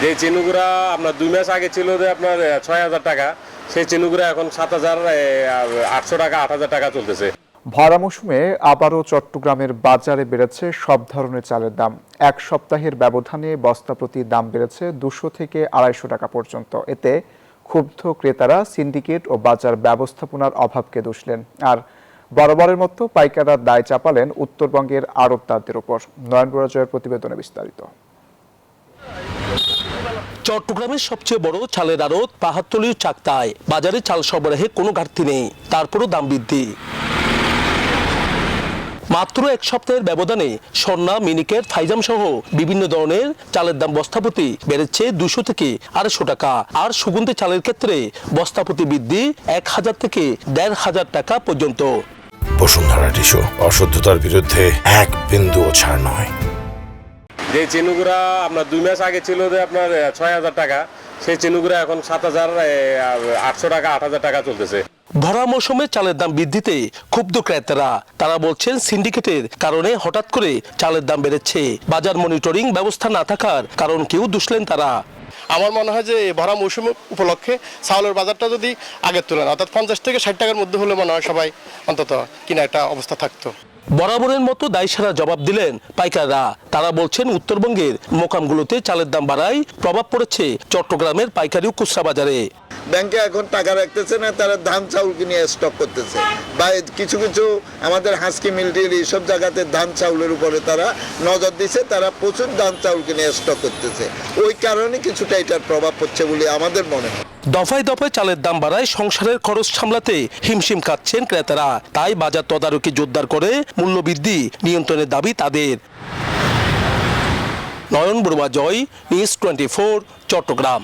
যে চিনুগুড়া আপনার 2 মাস আগে ছিল যে আপনার 6,000 টাকা, সেই চিনুগুড়া এখন 7,800 টাকা 8,000 টাকা চলতেছে। ভরা মৌসুমে আবারও চট্টগ্রামের বাজারে বেড়েছে সব ধরনের চালের দাম। এক সপ্তাহের ব্যবধানে বস্তা প্রতি দাম বেড়েছে 200 থেকে 250 টাকা পর্যন্ত। এতে ক্ষুব্ধ ক্রেতারা সিন্ডিকেট ও বাজার ব্যবস্থাপনার অভাবকে দুষলেন। আর বরাবরের মতো পাইকাররা দায় চাপালেন উত্তরবঙ্গের আড়তদারদের উপর। নয়ন পরাজয়ের প্রতিবেদনে বিস্তারিত। চট্টগ্রামের সবচেয়ে বড় চালের আড়ত পাহাড়তলী চাকতায় বাজারে চাল সরবরাহে কোনো ঘাটতি নেই, তারপরও দাম বৃদ্ধি। মাত্র এক সপ্তাহের ব্যবধানে স্বর্ণা, মিনিকেট, ফাইজাম সহ বিভিন্ন ধরনের চালের দাম বস্তাপ্রতি বেড়েছে 200 থেকে 250 টাকা। আর সুগন্ধি চালের ক্ষেত্রে বস্তাপ্রতি বৃদ্ধি 1000 থেকে 1500 টাকা পর্যন্ত। বসুন্ধরা টিস্যু, অশুদ্ধতার বিরুদ্ধে এক বিন্দুও ছাড় নয়। যে চিনুগুড়া আপনার 2 মাস আগে ছিল যে আপনার 6,000 টাকা, সেই চিনুগুড়া এখন 7,800 টাকা 8,000 টাকা চলতেছে। ভরা মৌসুমে চালের দাম বৃদ্ধিতে ক্ষুব্ধ ক্রেতারা। তারা বলছেন সিন্ডিকেটের কারণে হঠাৎ করে চালের দাম বেড়েছে। বাজার মনিটরিং ব্যবস্থা না থাকার কারণ কেউ দুষলেন তারা। আমার মনে হয় যে ভরা মৌসুম উপলক্ষে চাউলের বাজারটা যদি আগের তুলনায় অর্থাৎ 50 থেকে 60 টাকার মধ্যে হলে মনে হয় সবাই অন্তত কিনা একটা অবস্থা থাকতো। বরাবরের মতো দায়সারা জবাব দিলেন পাইকাররা। তারা বলছেন উত্তরবঙ্গের মোকামগুলোতে চালের দাম বাড়ায় প্রভাব পড়েছে চট্টগ্রামের পাইকারি ও খুচরা বাজারে। ব্যাংকে এখন টাকা রাখতেছে না, তারা ধান চাউল কিনে স্টক করতেছে, বা কিছু কিছু আমাদের হাসকি মিলটির এইসব জায়গাতে ধান চাউলের উপরে তারা নজর দিচ্ছে, তারা প্রচুর ধান চাউল কিনে স্টক করতেছে। ওই কারণে কিছুটা এটার প্রভাব পড়ছে বলে আমাদের মনে হয়। দফায় দফায় চালের দাম বাড়ায় সংসারের খরচ সামলাতে হিমশিম খাচ্ছেন ক্রেতারা। তাই বাজার তদারকি জোরদার করে মূল্যবৃদ্ধি নিয়ন্ত্রণের দাবি তাদের। নয়ন বড়ুয়া, জয়, নিউজ 24, চট্টগ্রাম।